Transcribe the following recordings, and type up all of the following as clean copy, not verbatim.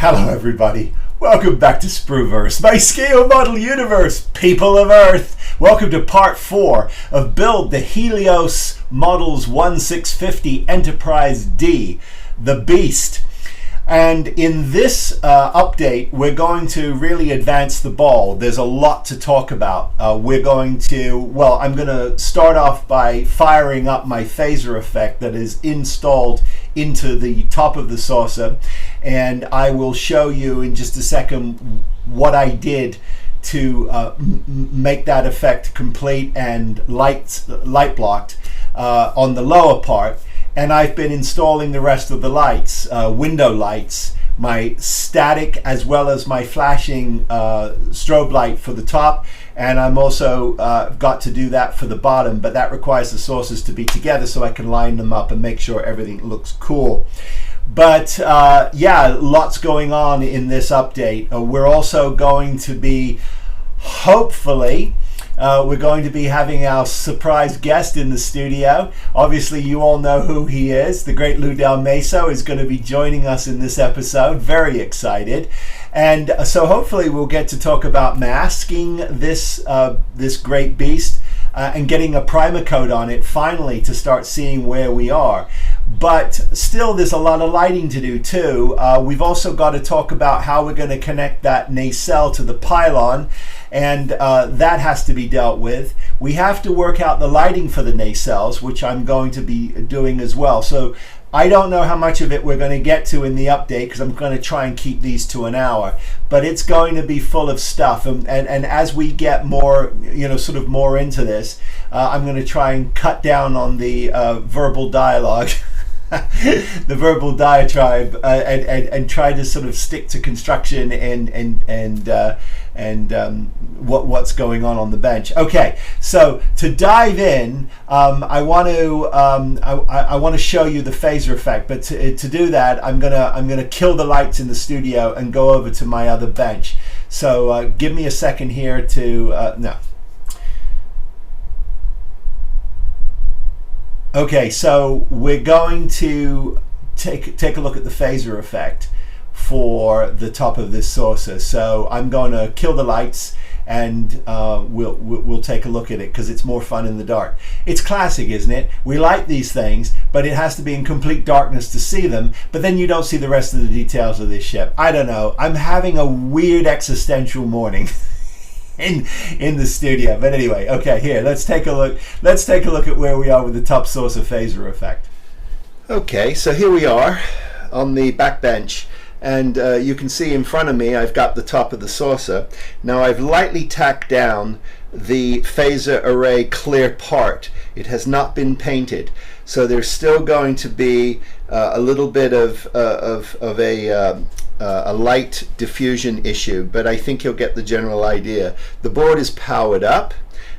Hello everybody, welcome back to Sprueverse, my scale model universe, people of Earth. Welcome to part 4 of Build the Helios Models 1650 Enterprise D, the Beast. And in this update, we're going to really advance the ball. There's a lot to talk about. I'm going to start off by firing up my phaser effect that is installed into the top of the saucer. And I will show you in just a second what I did to make that effect complete and light blocked on the lower part. And I've been installing the rest of the lights, window lights, my static as well as my flashing strobe light for the top. And I'm also got to do that for the bottom, but that requires the sources to be together so I can line them up and make sure everything looks cool. But yeah, lots going on in this update. We're also going to be, hopefully, we're going to be having our surprise guest in the studio. Obviously, you all know who he is. The great Lou Dalmaso is going to be joining us in this episode. Very excited. And so hopefully we'll get to talk about masking this great beast and getting a primer coat on it finally to start seeing where we are. But still, there's a lot of lighting to do too. We've also got to talk about how we're going to connect that nacelle to the pylon, and that has to be dealt with. We have to work out the lighting for the nacelles, which I'm going to be doing as well. So I don't know how much of it we're going to get to in the update because I'm going to try and keep these to an hour, but it's going to be full of stuff. And as we get more, sort of more into this, I'm going to try and cut down on the verbal dialogue. The verbal diatribe and try to sort of stick to construction and what's going on the bench. Okay, so to dive in, I want to show you the phaser effect, but to do that, I'm gonna kill the lights in the studio and go over to my other bench. So give me a second here to no. Okay, so we're going to take a look at the phaser effect for the top of this saucer. So I'm going to kill the lights and we'll take a look at it because it's more fun in the dark. It's classic, isn't it? We light these things, but it has to be in complete darkness to see them, but then you don't see the rest of the details of this ship. I don't know. I'm having a weird existential morning. in the studio, but anyway, okay, here, let's take a look at where we are with the top saucer phaser effect. Okay, so here we are on the back bench, and you can see in front of me I've got the top of the saucer. Now I've lightly tacked down the phaser array clear part. It has not been painted, so there's still going to be a little bit of a light diffusion issue, but I think you'll get the general idea. The board is powered up,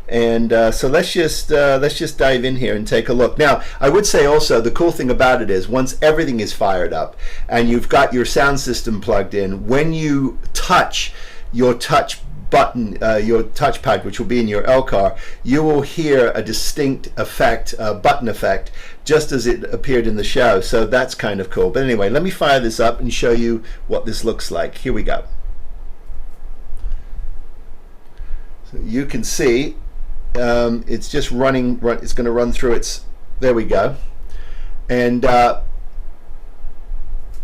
and so let's just dive in here and take a look. Now, I would say also the cool thing about it is once everything is fired up and you've got your sound system plugged in, when you touch your touch button, your touchpad, which will be in your LCAR, you will hear a distinct effect, button effect, just as it appeared in the show. So that's kind of cool. But anyway, let me fire this up and show you what this looks like. Here we go. So you can see it's just running. It's going to run through its. There we go. And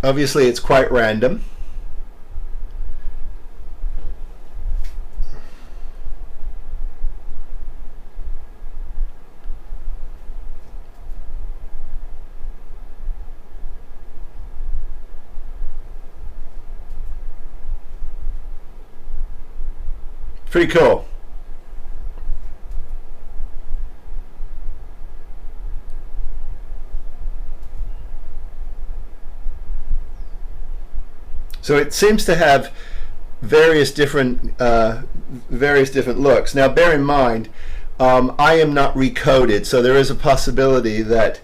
obviously, it's quite random. Pretty cool. So it seems to have various different looks. Now, bear in mind, I am not recoded, so there is a possibility that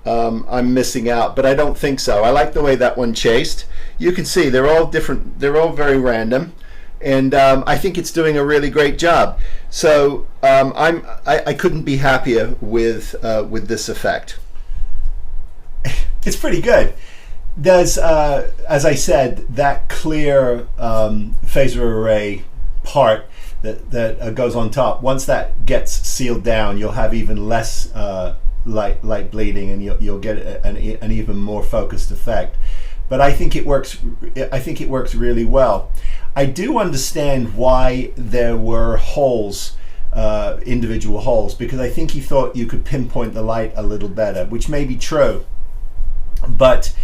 I'm missing out, but I don't think so. I like the way that one chased. You can see they're all different. They're all very random. And I think it's doing a really great job. So I couldn't be happier with this effect. It's pretty good. there's, as I said, that clear phaser array part that goes on top. Once that gets sealed down, you'll have even less light bleeding, and you'll get an even more focused effect. But I think it works. I think it works really well. I do understand why there were holes, individual holes, because I think he thought you could pinpoint the light a little better, which may be true. But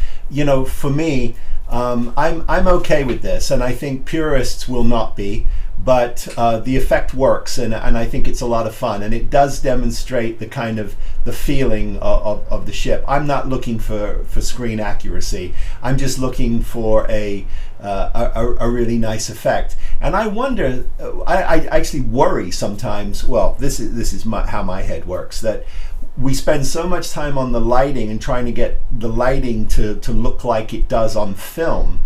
for me, I'm okay with this, and I think purists will not be. But the effect works, and I think it's a lot of fun, and it does demonstrate the kind of the feeling of the ship. I'm not looking for screen accuracy. I'm just looking for a really nice effect. And I wonder, I actually worry sometimes. Well, this is how my head works. That we spend so much time on the lighting and trying to get the lighting to look like it does on film,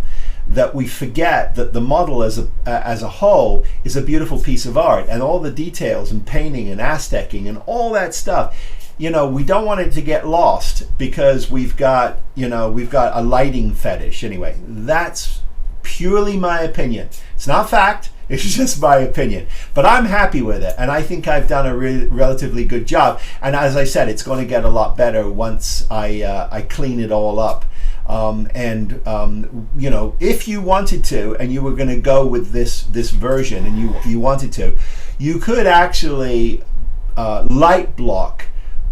that we forget that the model as a whole is a beautiful piece of art, and all the details and painting and Aztecing and all that stuff. We don't want it to get lost because we've got a lighting fetish. Anyway, that's purely my opinion. It's not fact. It's just my opinion, but I'm happy with it, and I think I've done a relatively good job. And as I said, it's going to get a lot better once I clean it all up. If you wanted to, and you were going to go with this version, and you wanted to, you could actually light block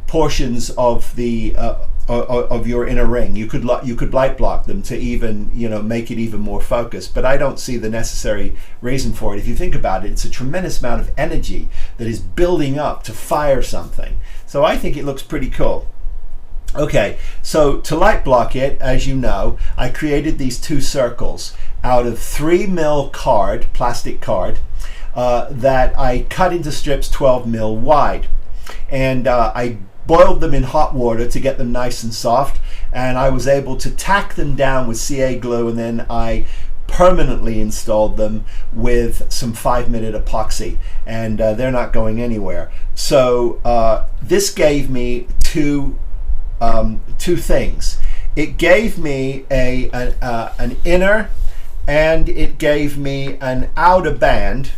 portions of the of your inner ring. You could light block them to even make it even more focused. But I don't see the necessary reason for it. If you think about it, it's a tremendous amount of energy that is building up to fire something. So I think it looks pretty cool. Okay, so to light block it, as you know, I created these two circles out of 3mm plastic card, that I cut into strips 12mm wide. And I boiled them in hot water to get them nice and soft, and I was able to tack them down with CA glue, and then I permanently installed them with some 5-minute epoxy, and they're not going anywhere. So this gave me two things. It gave me an inner, and it gave me an outer band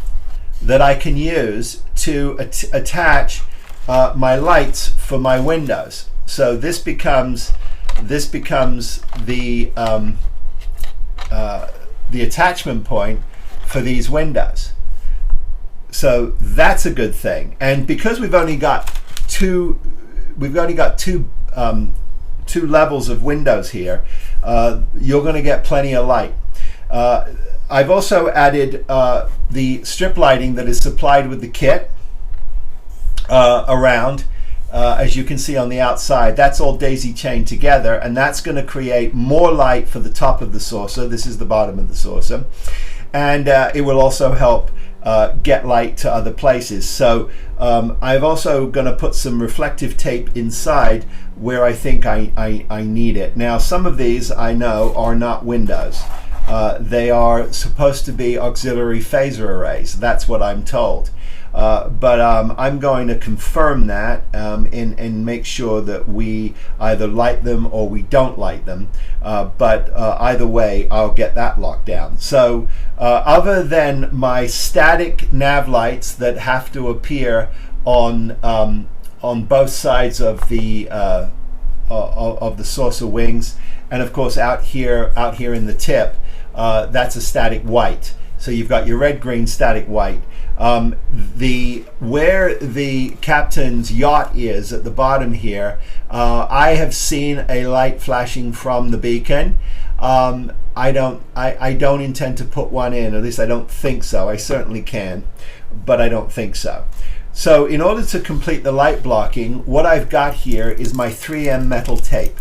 that I can use to attach my lights for my windows. So this becomes the attachment point for these windows. So that's a good thing. And because we've only got two levels of windows here, you're going to get plenty of light. I've also added the strip lighting that is supplied with the kit around. As you can see on the outside, that's all daisy chained together, and that's going to create more light for the top of the saucer. This is the bottom of the saucer, and it will also help get light to other places. So I've also going to put some reflective tape inside where I think I need it. Now, some of these I know are not windows. They are supposed to be auxiliary phaser arrays. That's what I'm told. But I'm going to confirm that and make sure that we either light them or we don't light them. But either way, I'll get that locked down. So other than my static nav lights that have to appear on both sides of the saucer wings, and of course out here in the tip, that's a static white. So you've got your red, green, static white. Where the captain's yacht is at the bottom here, I have seen a light flashing from the beacon. I don't intend to put one in, at least I don't think so. I certainly can, but I don't think so. So in order to complete the light blocking, what I've got here is my 3M metal tape.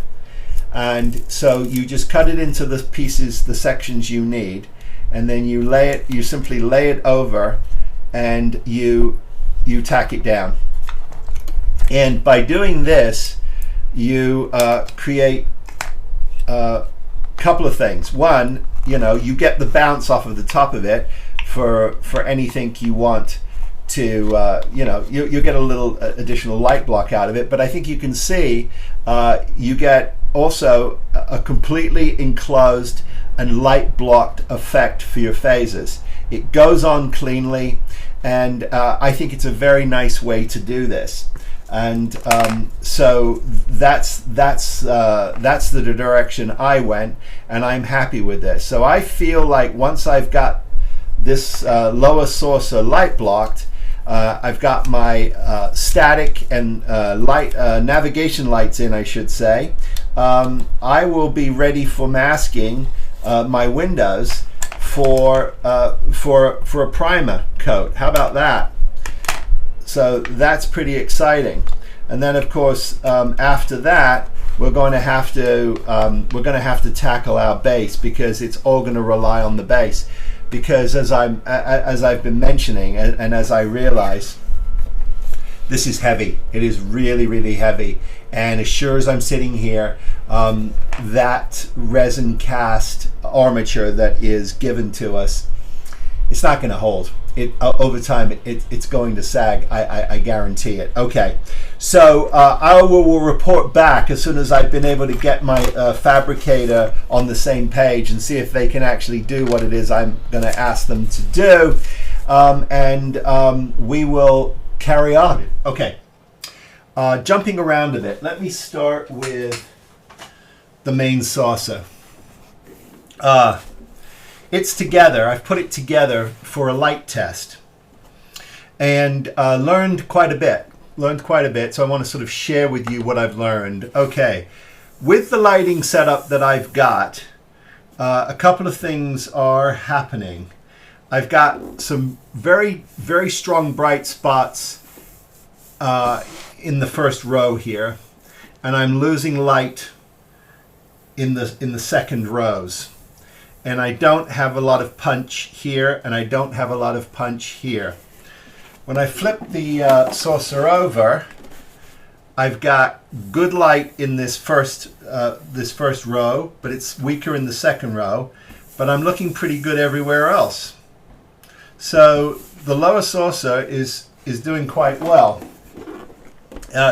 And so you just cut it into the pieces, the sections you need, and then you simply lay it over, and you tack it down. And by doing this, you create a couple of things. One, you get the bounce off of the top of it for anything you want to, you get a little additional light block out of it. But I think you can see you get also a completely enclosed and light blocked effect for your phasers. It goes on cleanly, and I think it's a very nice way to do this. And so that's the direction I went, and I'm happy with this. So I feel like once I've got this lower saucer light blocked, I've got my static and light navigation lights in, I should say. I will be ready for masking my windows for a primer coat. How about that? So that's pretty exciting. And then, of course, after that, we're going to have to tackle our base, because it's all going to rely on the base. Because as I've been mentioning, and as I realize, this is heavy. It is really, really heavy. And as sure as I'm sitting here, that resin cast armature that is given to us, it's not going to hold. Over time, it's going to sag. I guarantee it. Okay, so I will report back as soon as I've been able to get my fabricator on the same page and see if they can actually do what it is I'm going to ask them to do, and we will carry on. Okay, jumping around a bit. Let me start with the main saucer. It's together. I've put it together for a light test, and learned quite a bit. So I want to sort of share with you what I've learned. Okay, with the lighting setup that I've got, a couple of things are happening. I've got some very, very strong bright spots in the first row here, and I'm losing light in the second rows. And I don't have a lot of punch here, and I don't have a lot of punch here. When I flip the saucer over, I've got good light in this first row, but it's weaker in the second row. But I'm looking pretty good everywhere else. So the lower saucer is doing quite well.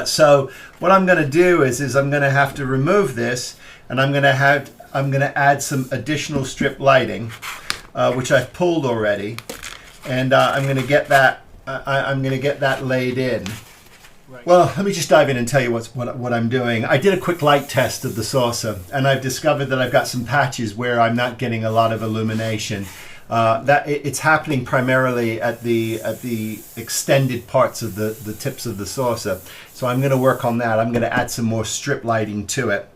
So what I'm going to do is I'm going to have to remove this, and I'm going to add some additional strip lighting, which I've pulled already, and I'm going to get that laid in. Right. Well, let me just dive in and tell you what I'm doing. I did a quick light test of the saucer, and I've discovered that I've got some patches where I'm not getting a lot of illumination. It's happening primarily at the extended parts of the tips of the saucer. So I'm going to work on that. I'm going to add some more strip lighting to it.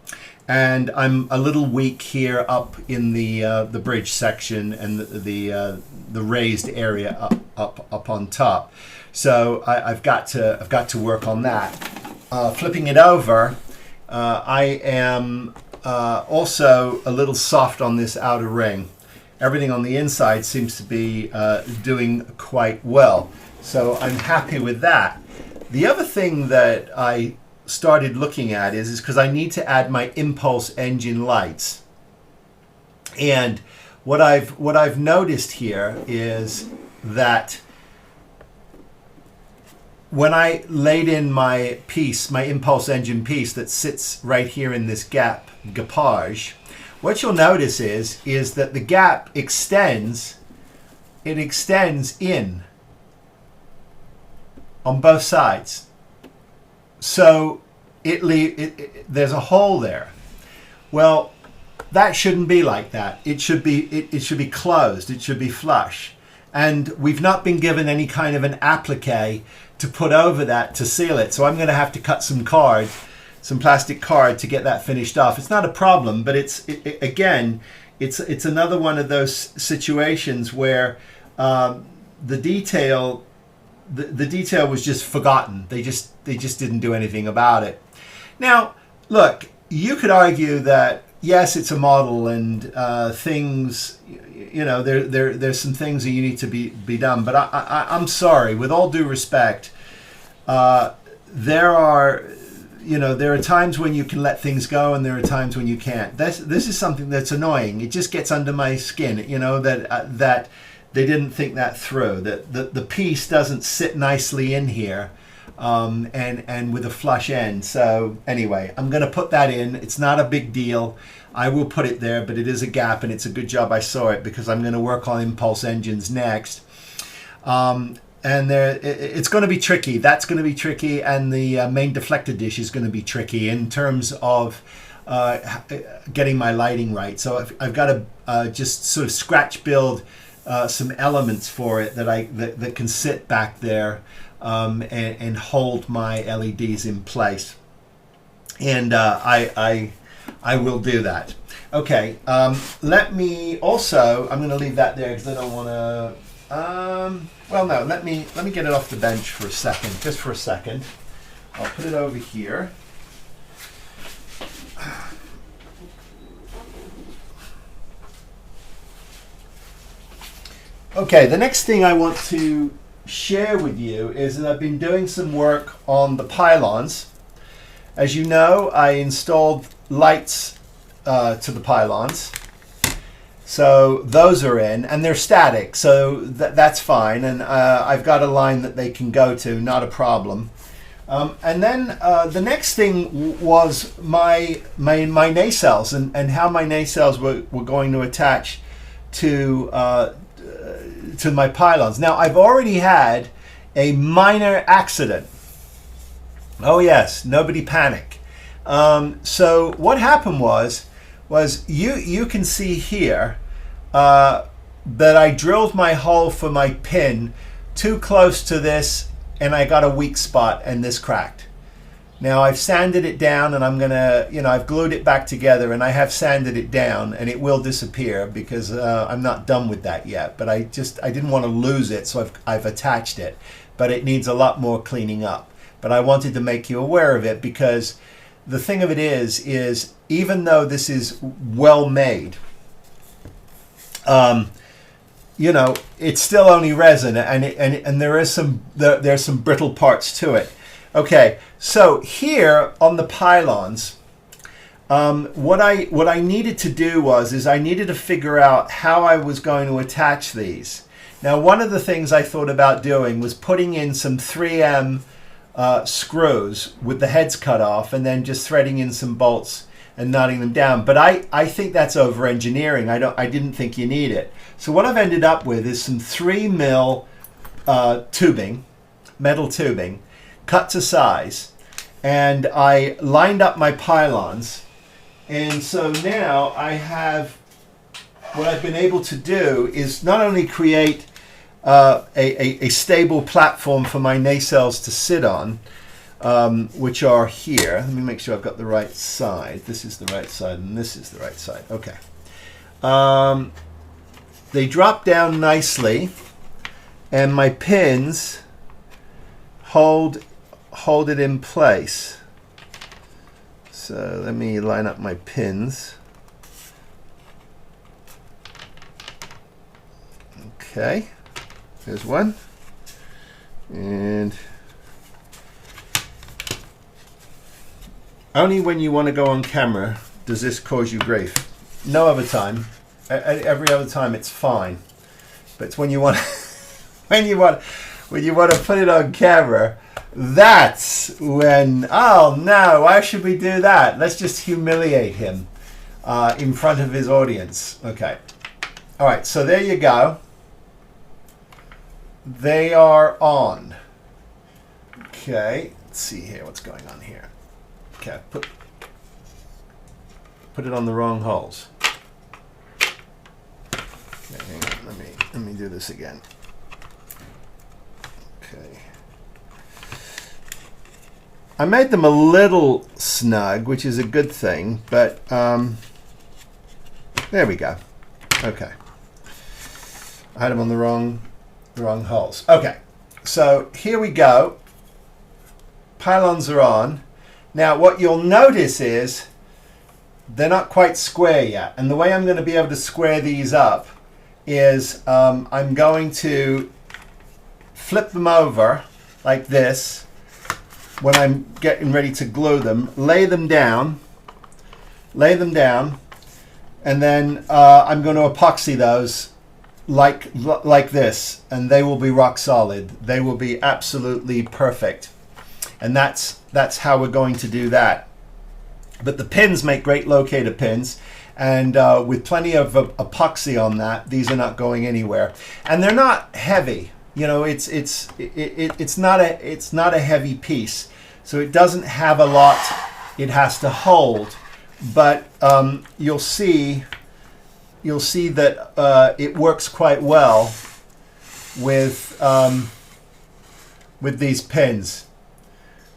And I'm a little weak here up in the bridge section and the raised area up on top. So I've got to work on that. Flipping it over, I am also a little soft on this outer ring. Everything on the inside seems to be doing quite well. So I'm happy with that. The other thing that I started looking at is because I need to add my impulse engine lights. And what I've noticed here is that when I laid in my piece, my impulse engine piece that sits right here in this gapage, what you'll notice is that the gap extends. It extends in on both sides. So there's a hole there. Well, that shouldn't be like that. It should be closed. It should be flush. And we've not been given any kind of an applique to put over that to seal it. So I'm going to have to cut some plastic card to get that finished off. It's not a problem, but it's another one of those situations where the detail was just forgotten. They just didn't do anything about it. Now, look, you could argue that yes, it's a model, and things, there's some things that you need to be done. But I'm sorry, with all due respect, there are times when you can let things go, and there are times when you can't. This is something that's annoying. It just gets under my skin. That they didn't think that through. That the piece doesn't sit nicely in here. and with a flush end. So anyway, I'm going to put that in. It's not a big deal. I will put it there, but it is a gap, and it's a good job I saw it because I'm going to work on impulse engines next. And it's going to be tricky. That's going to be tricky, and the main deflector dish is going to be tricky in terms of getting my lighting right. So I've got to just sort of scratch build some elements for it that can sit back there and hold my LEDs in place. And I will do that. Okay, let me also, I'm going to leave that there because I don't want to, well, no, let me get it off the bench for a second, just for a second. I'll put it over here. Okay, the next thing I want to share with you is that I've been doing some work on the pylons. As you know, I installed lights to the pylons. So those are in, and they're static, so that's fine. And I've got a line that they can go to, not a problem. And then the next thing was my nacelles and how my nacelles were going to attach to my pylons. Now, I've already had a minor accident. Oh yes, nobody panic. So what happened was you can see here that I drilled my hole for my pin too close to this, and I got a weak spot, and this cracked. Now I've sanded it down, and I'm gonna, I've glued it back together, and I have sanded it down, and it will disappear because I'm not done with that yet. But I didn't want to lose it, so I've attached it. But it needs a lot more cleaning up. But I wanted to make you aware of it because the thing of it is even though this is well made, it's still only resin, and there's some brittle parts to it. Okay, so here on the pylons, what I needed to do is I needed to figure out how I was going to attach these. Now, one of the things I thought about doing was putting in some 3M screws with the heads cut off, and then just threading in some bolts and knotting them down. But I think that's over engineering. I didn't think you need it. So what I've ended up with is some 3mm tubing, metal tubing, cut to size, and I lined up my pylons. And so now I have, what I've been able to do is not only create a stable platform for my nacelles to sit on, which are here. Let me make sure I've got the right side. This is the right side, and this is the right side. Okay. They drop down nicely, and my pins hold it in place. So let me line up my pins. Okay. There's one, and only when you want to go on camera does this cause you grief. No other time. Every other time it's fine, but it's when you want when you want to put it on camera, that's when, oh no, why should we do that? Let's just humiliate him in front of his audience. Okay. All right. So there you go. They are on. Okay, let's see here what's going on here. Okay, put it on the wrong holes. Okay, hang on, let me do this again. Okay. I made them a little snug, which is a good thing, but there we go. Okay. I had them on the wrong holes. Okay, so here we go. Pylons are on. Now what you'll notice is they're not quite square yet, and the way I'm going to be able to square these up is I'm going to flip them over like this when I'm getting ready to glue them, lay them down, and then I'm going to epoxy those like this, and they will be rock solid. They will be absolutely perfect. And that's how we're going to do that. But the pins make great locator pins, and with plenty of epoxy on that, these are not going anywhere. And they're not heavy. You know, it's not a heavy piece, so it doesn't have a lot it has to hold. But you'll see that it works quite well with these pins.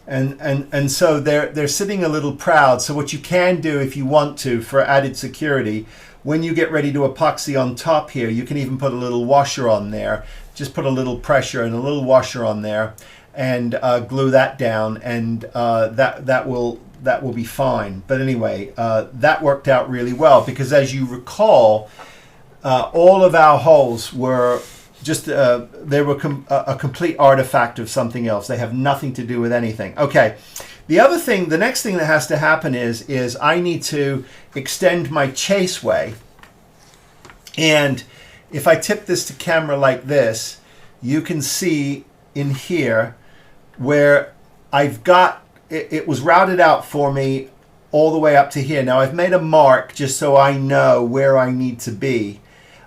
And so they're sitting a little proud. So what you can do, if you want to, for added security, when you get ready to epoxy on top here, you can even put a little washer on there. Just put a little pressure and a little washer on there, and glue that down, and that will be fine. But anyway, that worked out really well, because as you recall, all of our holes were just they were a complete artifact of something else. They have nothing to do with anything. Okay, the next thing that has to happen is I need to extend my chaseway. And if I tip this to camera like this, you can see in here where I've got it was routed out for me all the way up to here. Now I've made a mark just so I know where I need to be.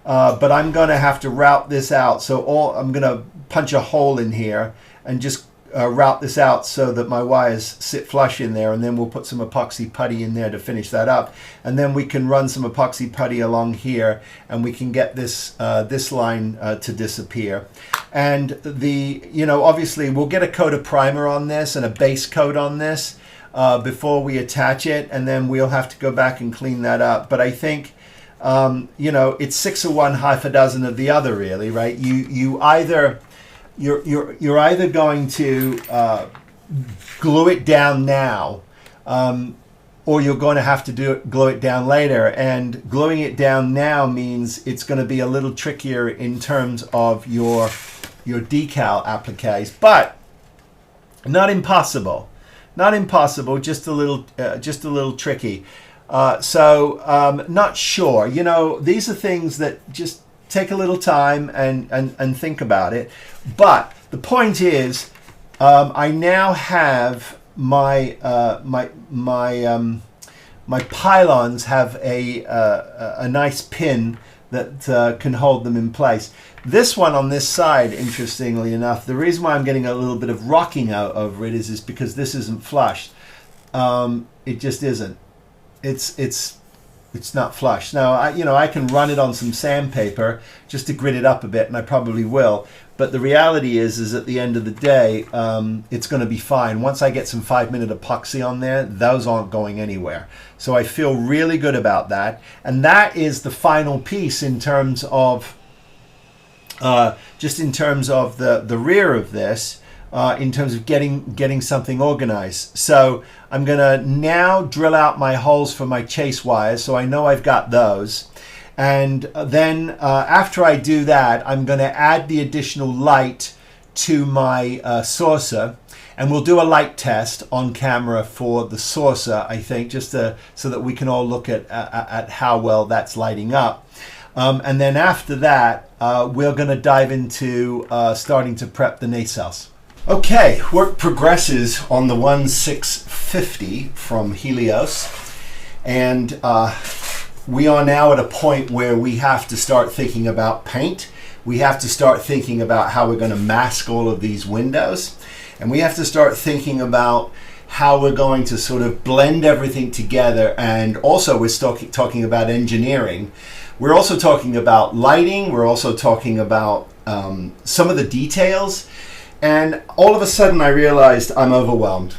But I'm going to have to route this out. So I'm going to punch a hole in here and just route this out so that my wires sit flush in there, and then we'll put some epoxy putty in there to finish that up. And then we can run some epoxy putty along here, and we can get this this line to disappear. And obviously we'll get a coat of primer on this and a base coat on this before we attach it, and then we'll have to go back and clean that up. But I think it's 6 of one, half a dozen of the other, really, right? You're either going to glue it down now, or you're going to have to glue it down later. And gluing it down now means it's going to be a little trickier in terms of your decal appliques, but not impossible. Not impossible, just a little tricky. Not sure. These are things that just take a little time and think about it. But the point is, I now have my pylons have a nice pin that can hold them in place. This one on this side, interestingly enough, the reason why I'm getting a little bit of rocking out over it is because this isn't flushed. It just isn't. It's not flush. Now I can run it on some sandpaper just to grit it up a bit, and I probably will. But the reality is at the end of the day, it's going to be fine. Once I get some 5-minute epoxy on there, those aren't going anywhere. So I feel really good about that. And that is the final piece in terms of just in terms of the rear of this. In terms of getting something organized. So I'm going to now drill out my holes for my chase wires, so I know I've got those. And then after I do that, I'm going to add the additional light to my saucer, and we'll do a light test on camera for the saucer, I think, just so that we can all look at how well that's lighting up. And then after that, we're going to dive into starting to prep the nacelles. Okay, work progresses on the 1650 from Helios, and we are now at a point where we have to start thinking about paint. We have to start thinking about how we're going to mask all of these windows, and we have to start thinking about how we're going to sort of blend everything together. And also we're talking about engineering. We're also talking about lighting. We're also talking about some of the details. And all of a sudden I realized I'm overwhelmed.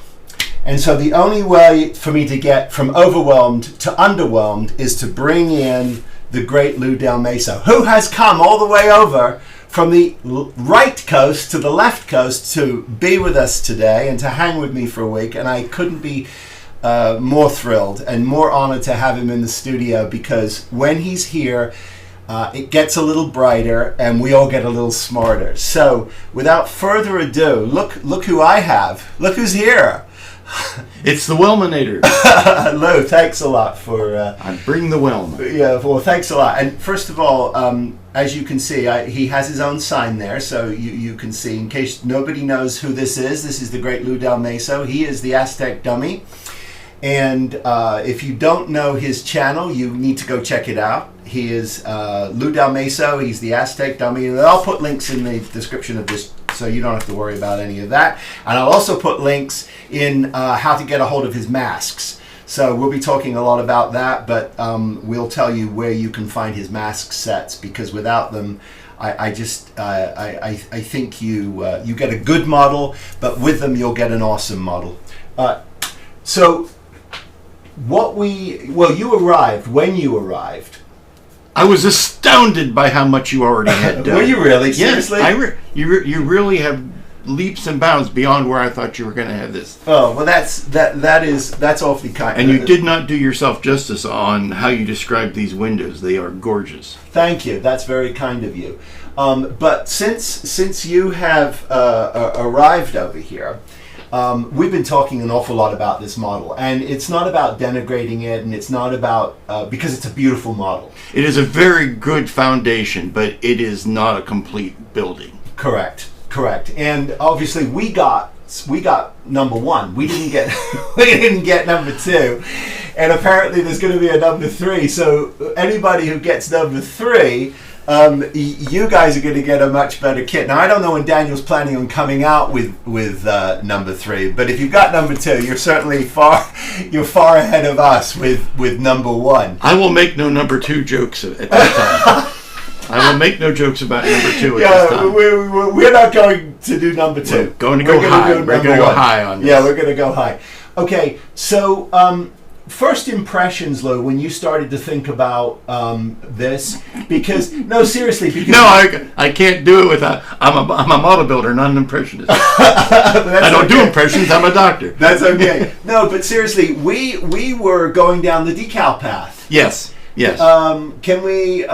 And so the only way for me to get from overwhelmed to underwhelmed is to bring in the great Lou Dalmaso, who has come all the way over from the right coast to the left coast to be with us today and to hang with me for a week. And I couldn't be more thrilled and more honored to have him in the studio, because when he's here, it gets a little brighter and we all get a little smarter. So without further ado, look who I have. Look who's here. It's the Wellminator. Lou, thanks a lot for... I bring the Wellman. Yeah, well, thanks a lot. And first of all, as you can see, he has his own sign there, so you can see. In case nobody knows who this is the great Lou Dalmaso. He is the Aztek Dummy. And if you don't know his channel, you need to go check it out. He is Lou Dalmaso. He's the Aztek Dummy. And I'll put links in the description of this so you don't have to worry about any of that. And I'll also put links in how to get a hold of his masks. So we'll be talking a lot about that, but we'll tell you where you can find his mask sets, because without them, I think you get a good model, but with them you'll get an awesome model. So you arrived when you arrived. I was astounded by how much you already had done. Were you really? Seriously? Yes, you really have leaps and bounds beyond where I thought you were going to have this. Oh, well, that's awfully kind. And you did not do yourself justice on how you described these windows. They are gorgeous. Thank you. That's very kind of you. But since you have arrived over here, we've been talking an awful lot about this model, and it's not about denigrating it, and it's not about because it's a beautiful model. It is a very good foundation, but it is not a complete building. Correct. And obviously we got number one. We didn't get number two, and apparently there's going to be a number three. So anybody who gets number three, you guys are going to get a much better kit. Now I don't know when Daniel's planning on coming out with number three, but if you've got number two, you're certainly far ahead of us with number one. I will make no number two jokes at that time. I will make no jokes about number two at this time. We're not going to do number two. We're going to go high. We're going to go high on this. Yeah, we're going to go high. Okay, so first impressions, Lou, when you started to think about this, because no, seriously, because no, I can't do it without. I'm a model builder, not an impressionist. I don't do impressions. I'm a doctor. That's okay. No, but seriously, we were going down the decal path. Yes. Can we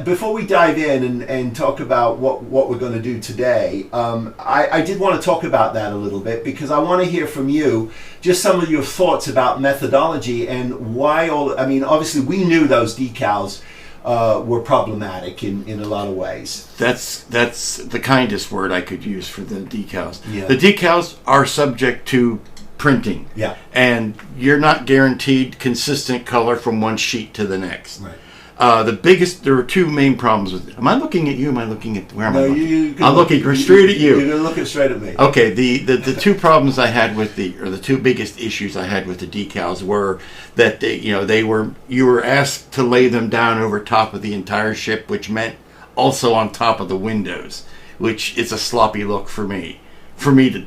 before we dive in and talk about what we're going to do today? I did want to talk about that a little bit, because I want to hear from you just some of your thoughts about methodology and why obviously we knew those decals were problematic in a lot of ways. That's the kindest word I could use for the decals. Yeah. The decals are subject to printing. Yeah. And you're not guaranteed consistent color from one sheet to the next. Right. There were two main problems with it. Am I looking at you? Am I looking at where am I looking? I'm looking straight at you. You're looking straight at me. Okay, the two problems I had with the two biggest issues I had with the decals were that you were asked to lay them down over top of the entire ship, which meant also on top of the windows, which is a sloppy look for me. For me to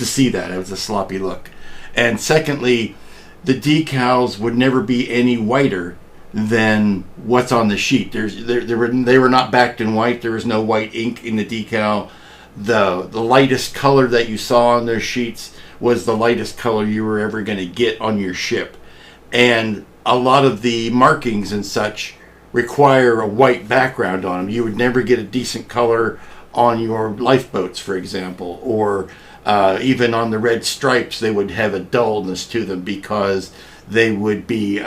see that, it was a sloppy look. And secondly, the decals would never be any whiter than what's on the sheet. They were not backed in white. There was no white ink in the decal. The lightest color that you saw on those sheets was the lightest color you were ever going to get on your ship. And a lot of the markings and such require a white background on them. You would never get a decent color on your lifeboats, for example, or even on the red stripes, they would have a dullness to them because they would be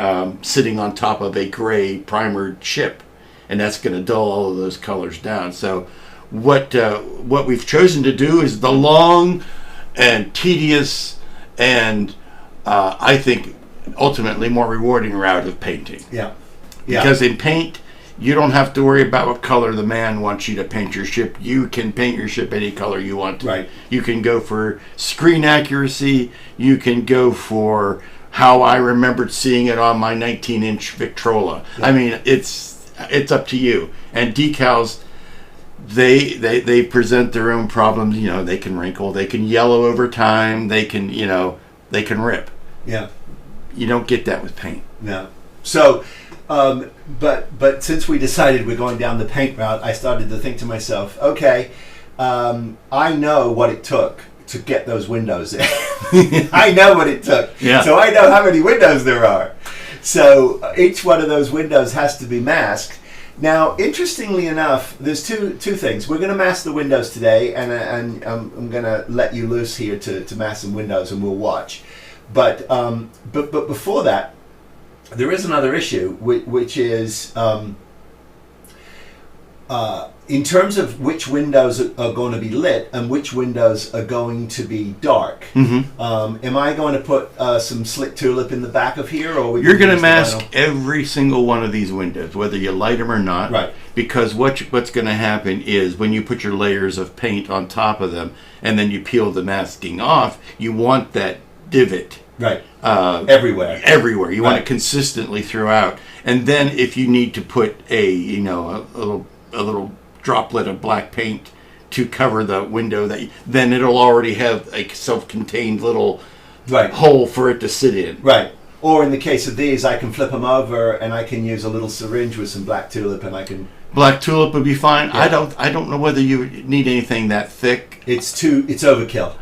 sitting on top of a gray primered ship, and that's going to dull all of those colors down. So what we've chosen to do is the long and tedious and I think ultimately more rewarding route of painting. Yeah. Because in paint, you don't have to worry about what color the man wants you to paint your ship. You can paint your ship any color you want to. Right. You can go for screen accuracy. You can go for how I remembered seeing it on my 19-inch Victrola. Yeah. I mean, it's up to you. And decals, they present their own problems. They can wrinkle, they can yellow over time, they can rip. Yeah. You don't get that with paint. No. So. But since we decided we're going down the paint route, I started to think to myself, okay, I know what it took to get those windows in. I know what it took. Yeah. So I know how many windows there are. So each one of those windows has to be masked. Now, interestingly enough, there's two things. We're going to mask the windows today, and I'm going to let you loose here to mask some windows, and we'll watch. But before that, there is another issue, which is in terms of which windows are going to be lit and which windows are going to be dark. Am I going to put some slick tulip in the back of here, or you're going to mask every single one of these windows, whether you light them or not? Right. Because what's going to happen is when you put your layers of paint on top of them and then you peel the masking off, you want that divot. Right. Everywhere. You want it consistently throughout. And then if you need to put a little droplet of black paint to cover the window, then it'll already have a self-contained little hole for it to sit in. Right. Or in the case of these, I can flip them over and I can use a little syringe with some black tulip, and I can. Black tulip would be fine. Yeah. I don't know whether you need anything that thick. It's overkill.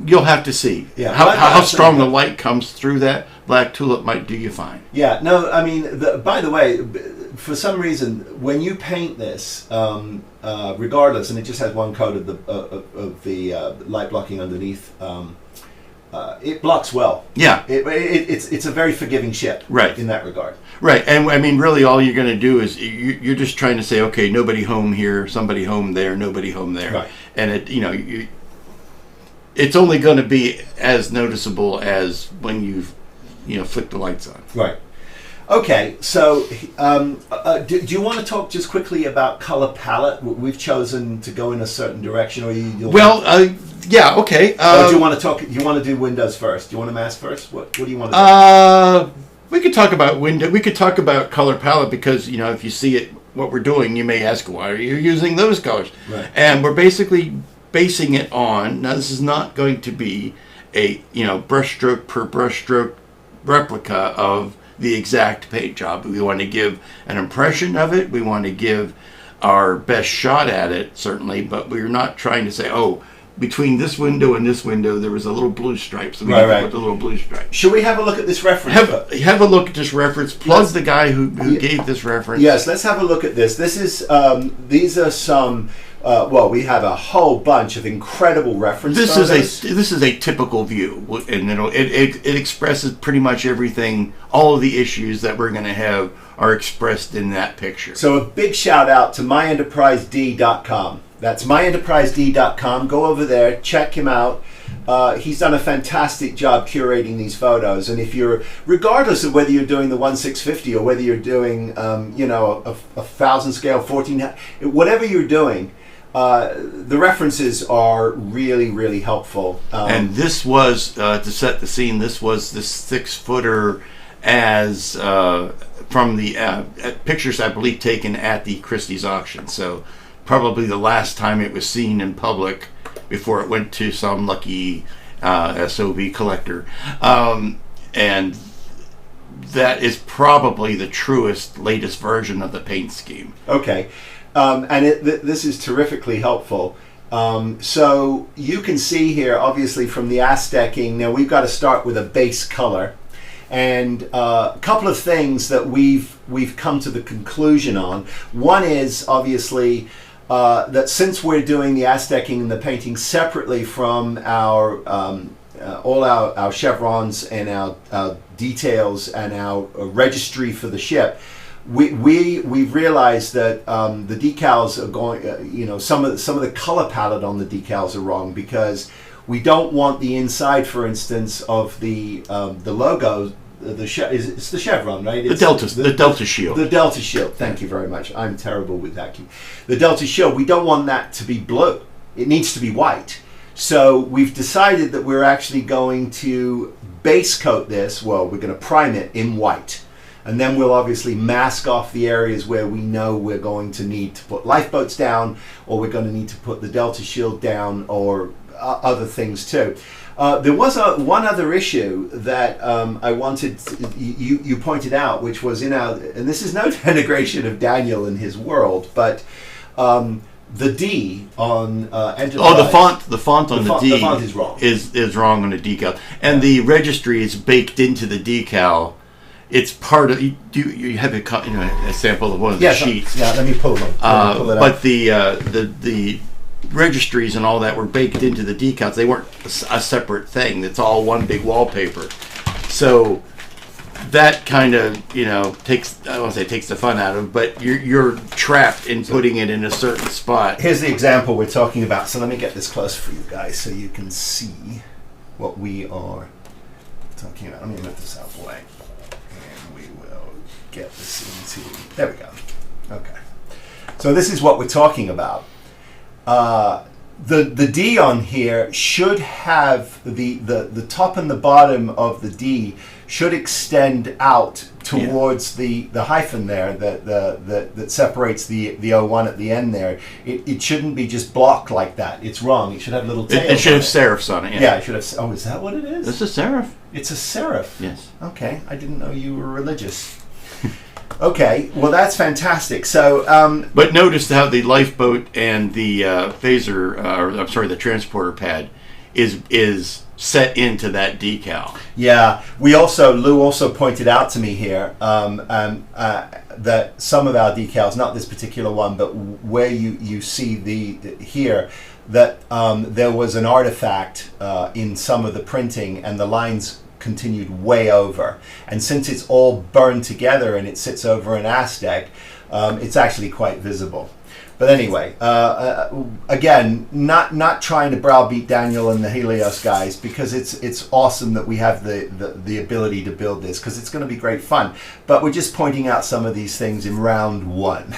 You'll have to see. Yeah. How strong the light comes through that. Black tulip might do you fine. Yeah. No, I mean, by the way, for some reason, when you paint this, regardless, and it just has one coat of the light blocking underneath, it blocks well. Yeah. It's a very forgiving ship. Right. In that regard. Right. And I mean, really, all you're going to do is you're just trying to say, okay, nobody home here, somebody home there, nobody home there, right. And it's only going to be as noticeable as when you flick the lights on. Right. Okay, so do you want to talk just quickly about color palette? We've chosen to go in a certain direction, or yeah, okay. Or do you want to talk? You want to do windows first? Do you want to mask first? What do you want to do? We could talk about window. We could talk about color palette because if you see it, what we're doing, you may ask, why are you using those colors? Right. And we're basically basing it on. Now, this is not going to be a brushstroke per brushstroke replica of the exact paint job. We want to give an impression of it. We want to give our best shot at it, certainly, but we're not trying to say, between this window and this window there was a little blue stripe, so we need to put the little blue stripe. Should we have a look at this reference? Have a look at this reference. Plug the guy who gave this reference. Yes, let's have a look at this. This is these are some. We have a whole bunch of incredible references. This is a typical view, and it expresses pretty much everything. All of the issues that we're going to have are expressed in that picture. So a big shout out to myenterprised.com. That's myenterprised.com. Go over there, check him out. He's done a fantastic job curating these photos, and if you're, regardless of whether you're doing the 1/650 or whether you're doing, a 1,000 scale, 14, whatever you're doing. The references are really, really helpful. And this was, to set the scene, this was the 6-footer as from the pictures, I believe, taken at the Christie's auction. So probably the last time it was seen in public before it went to some lucky SOB collector. And that is probably the truest, latest version of the paint scheme. Okay. And this is terrifically helpful. So you can see here, obviously, from the Azteking, now we've got to start with a base color. And a couple of things that we've come to the conclusion on. One is, obviously, that since we're doing the Azteking and the painting separately from our all our chevrons and our details and our registry for the ship, we've realized that the decals are going, some of the color palette on the decals are wrong, because we don't want the inside, for instance, of the logo. It's the chevron, right? The Delta shield. The Delta shield. Thank you very much. I'm terrible with that. The Delta shield. We don't want that to be blue. It needs to be white. So we've decided that we're actually going to base coat this. Well, we're going to prime it in white. And then we'll obviously mask off the areas where we know we're going to need to put lifeboats down, or we're going to need to put the Delta shield down, or other things too. There was one other issue that I wanted you pointed out, which was and this is no denigration of Daniel and his world, but the D on Enterprise. Oh, the font on the D the font is wrong. Is wrong on the decal, and the registry is baked into the decal. It's part of. You have a sample of one of the sheets. Yeah, let me pull them. But the registries and all that were baked into the decals. They weren't a separate thing. It's all one big wallpaper. So that kind of, takes, I don't want to say takes the fun out of it, but you're trapped in putting it in a certain spot. Here's the example we're talking about. So let me get this close for you guys so you can see what we are talking about. Let me move this out of the way. And we will get this into... There we go. Okay. So this is what we're talking about. The D on here should have the top and the bottom of the D should extend out towards the hyphen there that separates the O1 at the end there. It shouldn't be just blocked like that. It's wrong. It should have little tails. It should have serifs on it. Yeah, it should have. Oh, is that what it is? It's a serif. It's a serif. Yes. Okay, I didn't know you were religious. Okay, well that's fantastic. So, but notice how the lifeboat and the the transporter pad is set into that decal. Yeah, Lou also pointed out to me here that some of our decals, not this particular one, but where you see here that there was an artifact in some of the printing, and the lines continued way over, and since it's all burned together and it sits over an Aztek, it's actually quite visible. But anyway, again, not trying to browbeat Daniel and the Helios guys, because it's awesome that we have the ability to build this, because it's going to be great fun. But we're just pointing out some of these things in round 1.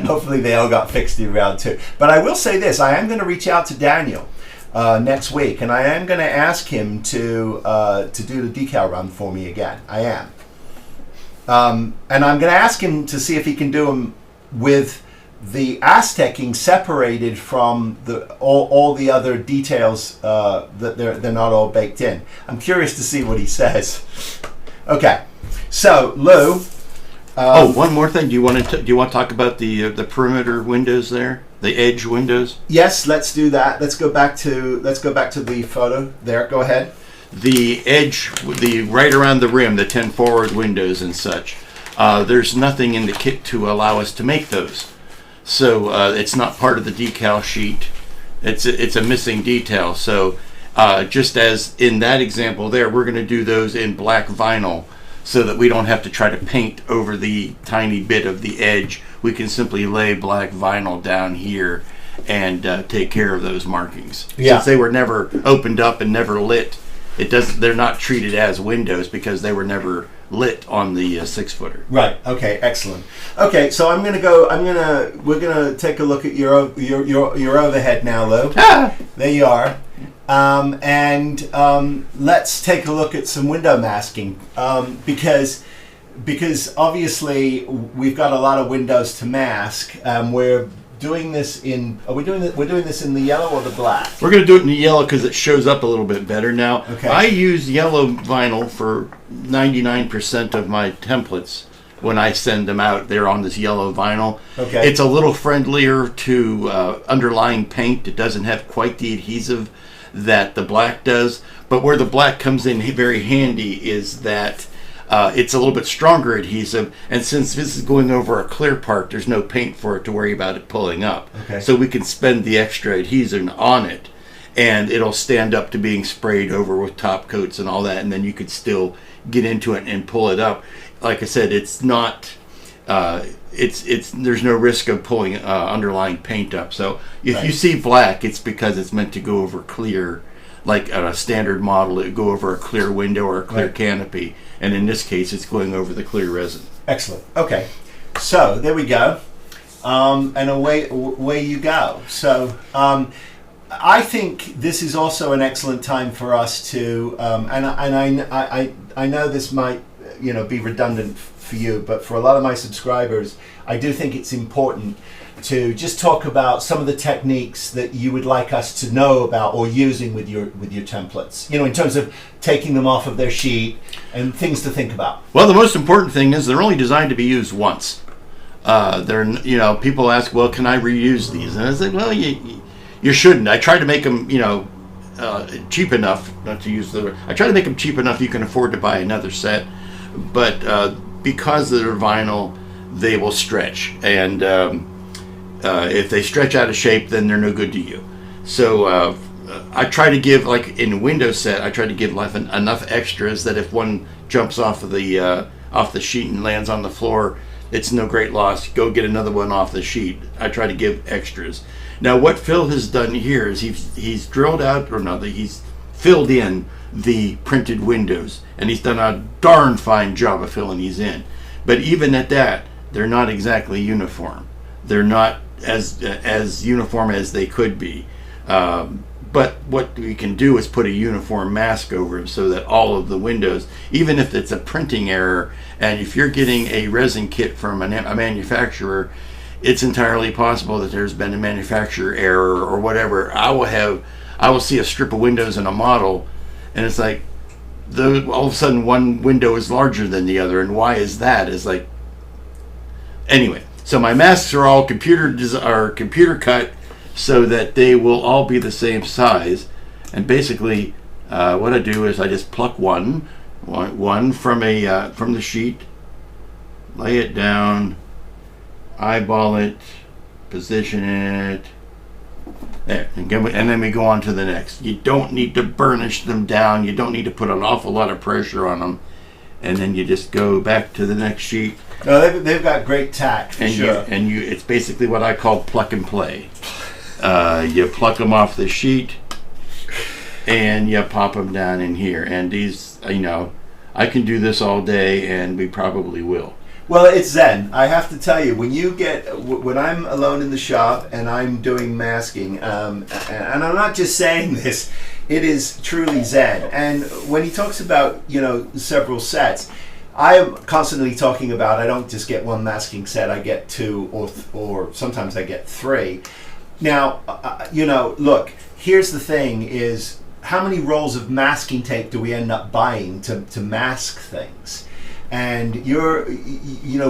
Hopefully they all got fixed in round 2. But I will say this: I am going to reach out to Daniel next week, and I am going to ask him to do the decal run for me again. I am, and I'm going to ask him to see if he can do them with the Aztecing separated from all the other details, that they're not all baked in. I'm curious to see what he says. Okay, so Lou. One more thing. Do you want to talk about the perimeter windows there, the edge windows? Yes, let's do that. Let's go back to the photo there. Go ahead. The edge, right around the rim, the 10 forward windows and such. There's nothing in the kit to allow us to make those. So it's not part of the decal sheet. It's a missing detail. So just as in that example there, we're going to do those in black vinyl so that we don't have to try to paint over the tiny bit of the edge. We can simply lay black vinyl down here and take care of those markings. Yeah. Since they were never opened up and never lit, they're not treated as windows because they were never lit on the 6-footer. Right. Okay. Excellent. Okay. So we're gonna take a look at your overhead now, Lou. There you are. Let's take a look at some window masking, because obviously we've got a lot of windows to mask. We're doing this in. We're doing this in the yellow or the black? We're going to do it in the yellow because it shows up a little bit better now. Okay. I use yellow vinyl for 99% of my templates. When I send them out, they're on this yellow vinyl. Okay. It's a little friendlier to underlying paint. It doesn't have quite the adhesive that the black does. But where the black comes in very handy is that it's a little bit stronger adhesive, and since this is going over a clear part, there's no paint for it to worry about it pulling up. Okay. So we can spend the extra adhesive on it, and it'll stand up to being sprayed over with top coats and all that, and then you could still get into it and pull it up. Like I said, it's not there's no risk of pulling underlying paint up. So if you see black, it's because it's meant to go over clear. Like on a standard model, it would go over a clear window or a clear canopy, and in this case, it's going over the clear resin. Excellent. Okay, so there we go, and away you go. So I think this is also an excellent time for us to, and I know this might be redundant for you, but for a lot of my subscribers, I do think it's important to just talk about some of the techniques that you would like us to know about or using with your templates, in terms of taking them off of their sheet and things to think about. Well, the most important thing is they're only designed to be used once. People ask, well, can I reuse these? And I say, well, you shouldn't. I try to make them, cheap enough, not to use the word. I try to make them cheap enough you can afford to buy another set, but because they're vinyl, they will stretch. And If they stretch out of shape, then they're no good to you. So I try to give, like in a window set, I try to give enough extras that if one jumps off the sheet and lands on the floor, it's no great loss. Go get another one off the sheet. I try to give extras. Now, what Phil has done here is he's drilled out, or no, he's filled in the printed windows, and he's done a darn fine job of filling these in. But even at that, they're not exactly uniform. They're not as uniform as they could be. But what we can do is put a uniform mask over them so that all of the windows, even if it's a printing error, and if you're getting a resin kit from a manufacturer, it's entirely possible that there's been a manufacturer error or whatever. I will see a strip of windows in a model, and it's like, all of a sudden one window is larger than the other, and why is that? It's like, anyway. So my masks are all computer cut, so that they will all be the same size. And basically what I do is I just pluck one from the sheet, lay it down, eyeball it, position it there, and then we go on to the next. You don't need to burnish them down, you don't need to put an awful lot of pressure on them, and then you just go back to the next sheet. No, they've got great tact, for sure. It's basically what I call pluck and play. You pluck them off the sheet and you pop them down in here. And these, I can do this all day, and we probably will. Well, it's zen. I have to tell you, when I'm alone in the shop and I'm doing masking, and I'm not just saying this, it is truly zen. And when he talks about, several sets, I'm constantly talking about, I don't just get one masking set, I get two or sometimes I get three. Now, look, here's the thing is, how many rolls of masking tape do we end up buying to mask things? And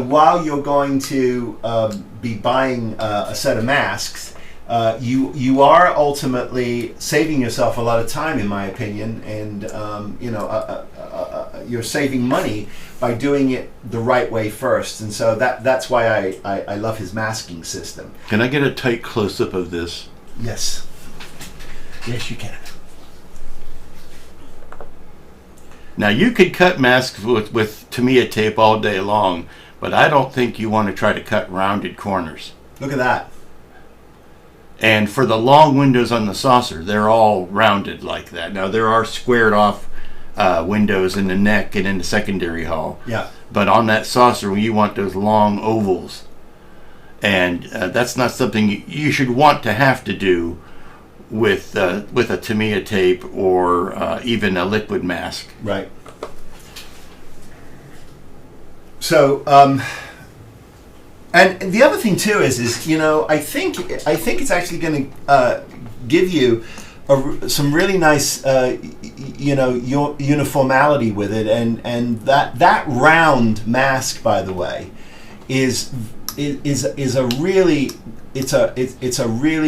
while you're going to be buying a set of masks, you are ultimately saving yourself a lot of time, in my opinion, and you're saving money by doing it the right way first. And so that's why I love his masking system. Can I get a tight close-up of this? Yes. Yes, you can. Now, you could cut masks with Tamiya tape all day long, but I don't think you want to try to cut rounded corners. Look at that. And for the long windows on the saucer, they're all rounded like that. Now, there are squared off windows in the neck and in the secondary hull. Yeah. But on that saucer, you want those long ovals. And that's not something you should want to have to do with a Tamiya tape or even a liquid mask. Right. So, and the other thing too is I think it's actually going to give you some really nice uniformity with it, and that round mask, by the way, is a really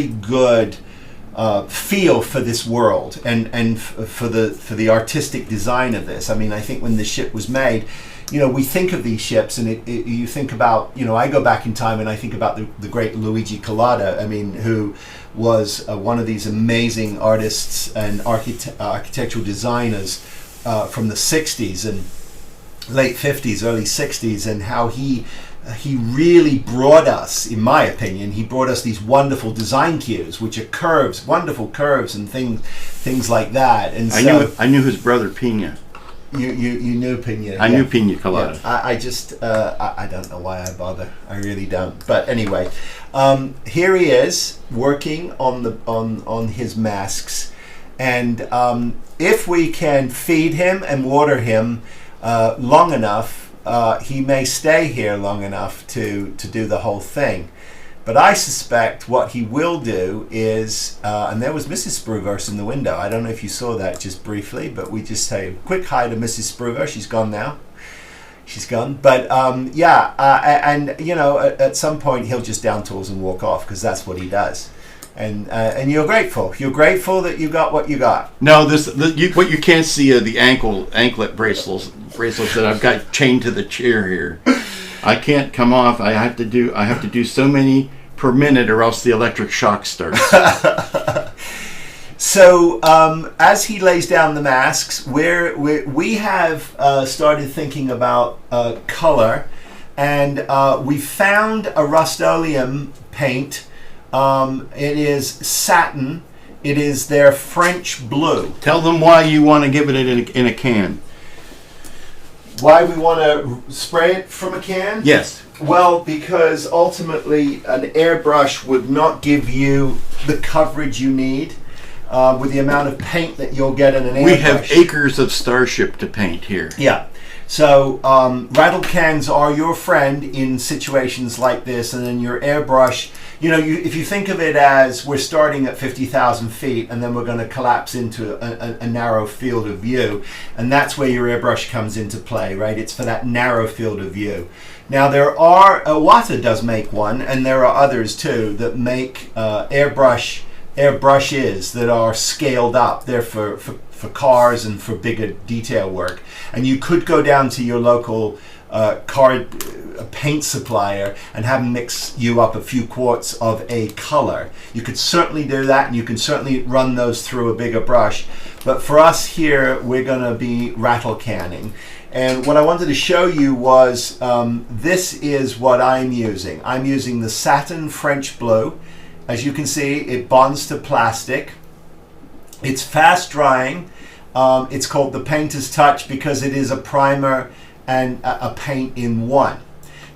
good feel for this world and for the artistic design of this. I mean, I think when the ship was made, we think of these ships, and you think about, I go back in time and I think about the great Luigi Collada, who was one of these amazing artists and architectural designers from the 60s and late 50s, early 60s, and how he really brought us, in my opinion, these wonderful design cues, which are curves, wonderful curves and things like that. And I knew his brother Pina. You knew Pina. I knew Pina Colada. Yeah. I just I don't know why I bother. I really don't. But anyway, here he is working on his masks, and if we can feed him and water him long enough, he may stay here long enough to do the whole thing. But I suspect what he will do is, and there was Mrs. Spruverse in the window. I don't know if you saw that just briefly, but we just say a quick hi to Mrs. Spruverse. She's gone now. She's gone. But at some point he'll just down tools and walk off, because that's what he does. And you're grateful. You're grateful that you got what you got. No, what you can't see are the anklet bracelets that I've got chained to the chair here. I can't come off. I have to do so many per minute, or else the electric shock starts. So as he lays down the masks, we have started thinking about color, and we found a Rust-Oleum paint. It is satin. It is their French blue. Tell them why you want to give it in a can. Why we want to spray it from a can? Yes. Well, because ultimately an airbrush would not give you the coverage you need with the amount of paint that you'll get in an airbrush. We have acres of Starship to paint here. Yeah. So rattle cans are your friend in situations like this, and then your airbrush, if you think of it as we're starting at 50,000 feet and then we're going to collapse into a narrow field of view, and that's where your airbrush comes into play, right? It's for that narrow field of view. Now there are, Iwata does make one, and there are others too that make airbrushes that are scaled up. They're for cars and for bigger detail work. And you could go down to your local car paint supplier and have them mix you up a few quarts of a color. You could certainly do that, and you can certainly run those through a bigger brush. But for us here, we're going to be rattle canning. And what I wanted to show you was this is what I'm using. I'm using the satin French blue. As you can see, it bonds to plastic. It's fast drying. It's called the Painter's Touch because it is a primer and a paint in one.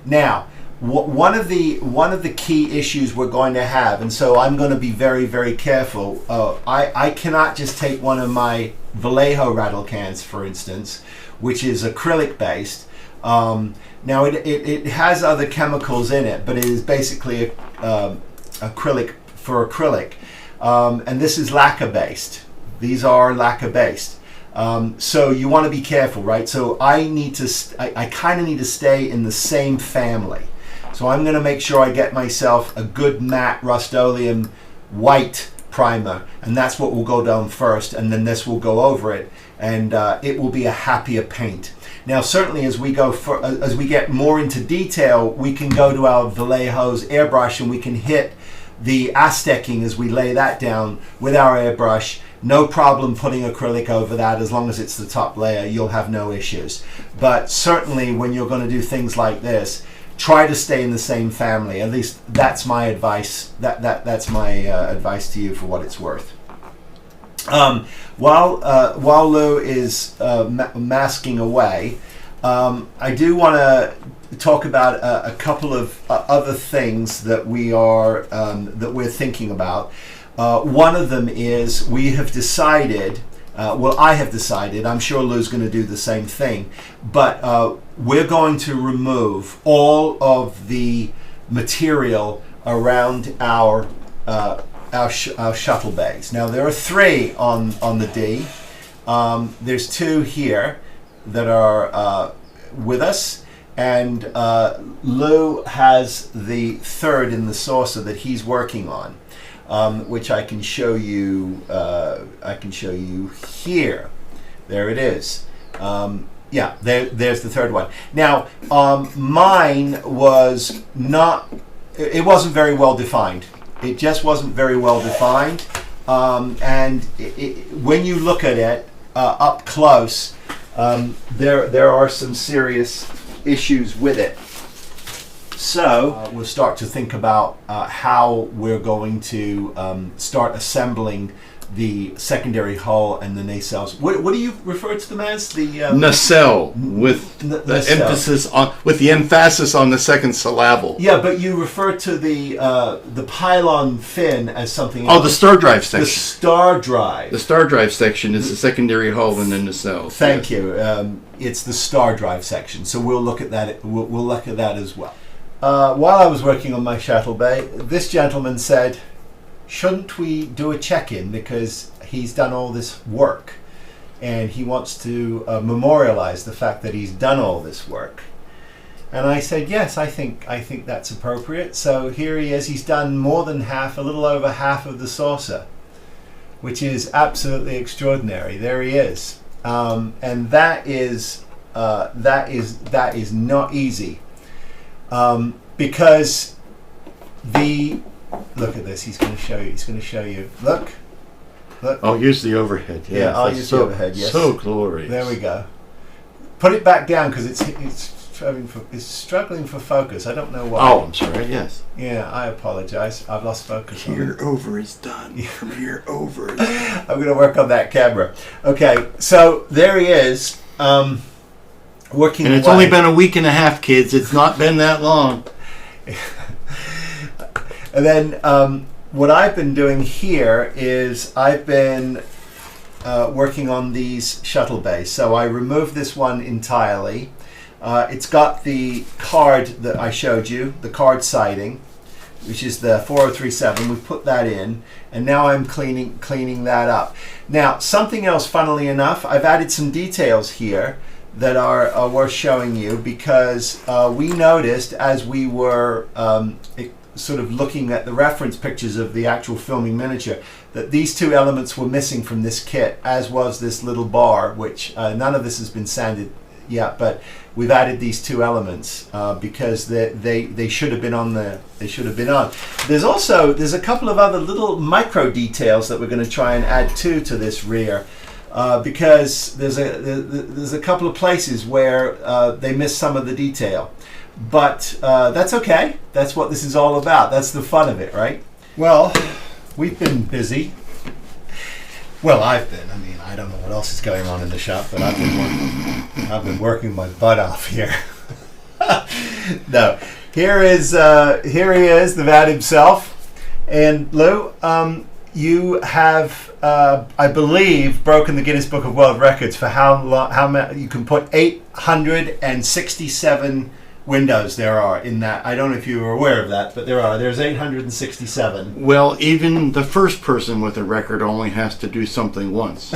Now, one of the key issues we're going to have, and so I'm going to be very, very careful. I cannot just take one of my Vallejo rattle cans, for instance, which is acrylic based. Now it has other chemicals in it, but it is basically acrylic for acrylic, and this is lacquer based. These are lacquer based, so you want to be careful, right? So I kind of need to stay in the same family. So I'm going to make sure I get myself a good matte Rust-Oleum white primer, and that's what will go down first, and then this will go over it, and it will be a happier paint. Now, certainly as we get more into detail, we can go to our Vallejo's airbrush and we can hit the Azteking as we lay that down with our airbrush. No problem putting acrylic over that. As long as it's the top layer, you'll have no issues. But certainly when you're going to do things like this, try to stay in the same family. At least that's my advice. That's my advice to you for what it's worth. While Lou is masking away, I do want to talk about a couple of other things that we're thinking about. One of them is we have decided. I have decided. I'm sure Lou's going to do the same thing, but we're going to remove all of the material around our shuttle bays. Now there are 3 on the D. There's 2 here that are with us, and Lou has the 3rd in the saucer that he's working on, which I can show you. I can show you here. There it is. Yeah, there's the 3rd one. Now, mine was not. It wasn't very well defined. It just wasn't very well defined, and when you look at it up close, there are some serious issues with it. So we'll start to think about how we're going to start assembling the secondary hull and the nacelles. What do you refer to them as? The nacelle, with the emphasis on the second syllable. Yeah, but you refer to the pylon fin as something else. Oh, the star drive section. The star drive. The star drive section is the secondary hull and the nacelle. Thank you. It's the star drive section. So we'll look at that. We'll look at that as well. While I was working on my shuttle bay, this gentleman said, shouldn't we do a check-in, because he's done all this work and he wants to memorialize the fact that he's done all this work. And I said, yes, I think that's appropriate. So here he is. He's done more than half, a little over half of the saucer, which is absolutely extraordinary. There he is, and that is not easy, because Look at this. He's going to show you. He's going to show you. Look. I'll use the overhead. Yes, Yeah, I'll use the overhead. Yes. So glorious. There we go. Put it back down because it's struggling for focus. I don't know why. Oh, I'm sorry. Yes. Yeah, I apologize. I've lost focus. Here over is done. From here over. I'm going to work on that camera. Okay, so there he is, working. And it's only been a week and a half, kids. It's not been that long. And then what I've been doing here is I've been working on these shuttle bays. So I removed this one entirely. It's got the card that I showed you, the card siding, which is the 4037. We put that in, and now I'm cleaning that up. Now, something else, funnily enough, I've added some details here that are worth showing you, because we noticed as we were sort of looking at the reference pictures of the actual filming miniature that these two elements were missing from this kit, as was this little bar, which none of this has been sanded yet, but we've added these two elements because they should have been on there's a couple of other little micro details that we're going to try and add to this rear, because there's a couple of places where they miss some of the detail. But that's okay. That's what this is all about. That's the fun of it, right? Well, we've been busy. Well, I've been. I mean, I don't know what else is going on in the shop, but I've been working my butt off here. No, here he is, the man himself. And Lou, you have, I believe, broken the Guinness Book of World Records for how many you can put 867 windows there are in that. I don't know if you were aware of that, but there's 867. Well, even the first person with a record only has to do something once.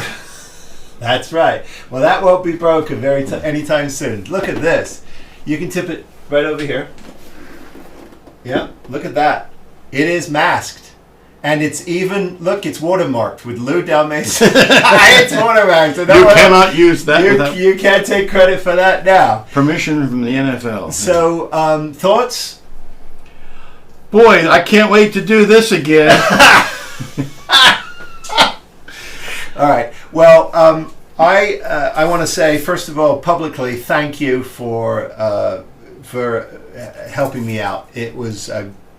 That's right. Well, that won't be broken anytime soon. Look at this. You can tip it right over here. Yeah, look at that. It is masked. And it's even, look, it's watermarked with Lou Dalmaso. It's watermarked. So you cannot use that. You can't take credit for that now. Permission from the NFL. So, thoughts? Boy, I can't wait to do this again. All right. Well, I want to say, first of all, publicly, thank you for helping me out. It was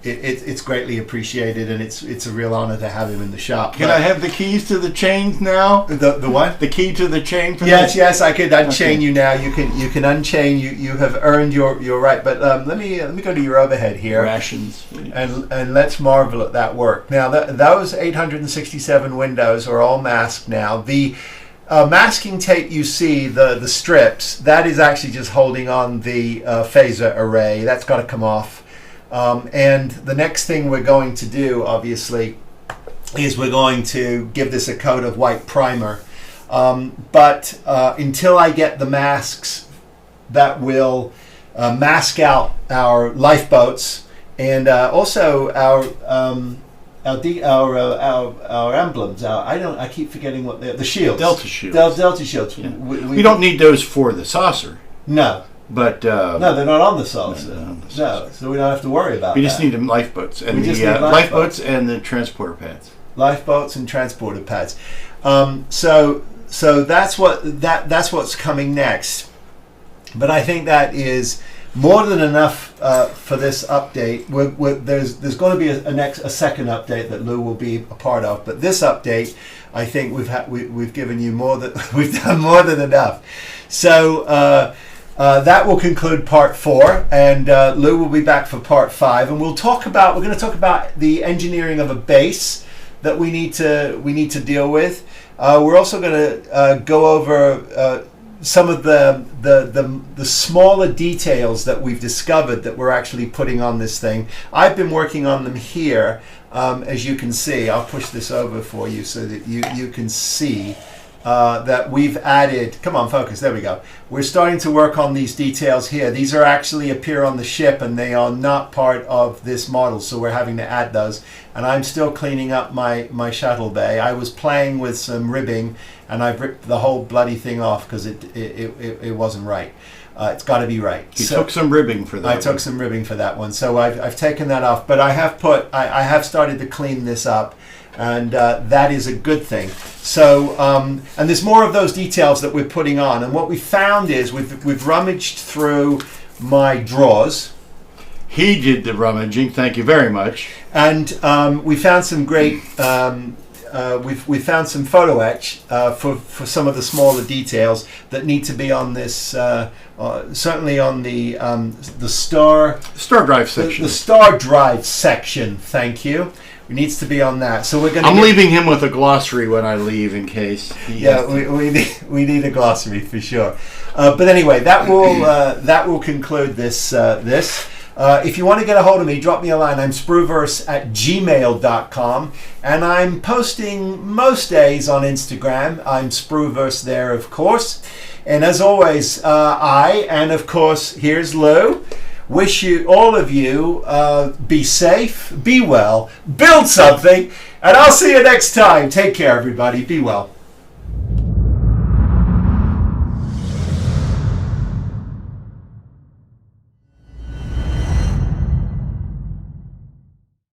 it's greatly appreciated, and it's a real honor to have him in the shop. Can I have the keys to the chain now? The what? The key to the chain? Yes, I could unchain you now. You can unchain. You have earned your right. But let me go to your overhead here. Rations. And let's marvel at that work. Now those 867 windows are all masked now. The masking tape you see, the strips, that is actually just holding on the phaser array. That's got to come off. And the next thing we're going to do, obviously, is we're going to give this a coat of white primer. But until I get the masks that will mask out our lifeboats and also our emblems. I keep forgetting what the shields. Delta shields. Delta shields. Yeah. We don't need those for the saucer. No. But no, they're not on the saucer. No, so we don't have to worry about that. We just need them lifeboats and lifeboats and the transporter pads. Lifeboats and transporter pads. So that's what's coming next. But I think that is more than enough for this update. There's going to be a second update that Lou will be a part of. But this update, I think we've given you more than we've done more than enough. So. That will conclude part 4, and Lou will be back for part 5, and we're going to talk about the engineering of a base that we need to deal with. We're also going to go over some of the smaller details that we've discovered that we're actually putting on this thing. I've been working on them here, as you can see. I'll push this over for you so that you can see. That we've added, come on focus, there we go. We're starting to work on these details here. These are actually appear on the ship and they are not part of this model, so we're having to add those. And I'm still cleaning up my shuttle bay. I was playing with some ribbing and I've ripped the whole bloody thing off because it wasn't right. It's got to be right. He took some ribbing for that. I took some ribbing for that one, so I've taken that off. But I have started to clean this up, and that is a good thing. So and there's more of those details that we're putting on. And what we found is we've rummaged through my drawers. He did the rummaging. Thank you very much. And we found some great. We found some photo etch for some of the smaller details that need to be on this. Certainly on the star drive section. The star drive section. Thank you. It needs to be on that. So we're going. I'm leaving him with a glossary when I leave, in case. We need a glossary for sure. But anyway, that will conclude this. If you want to get a hold of me, drop me a line. I'm spruverse@gmail.com, and I'm posting most days on Instagram. I'm spruverse there, of course. And as always, and of course, here's Lou, wish you, all of you, be safe, be well, build something, and I'll see you next time. Take care, everybody. Be well.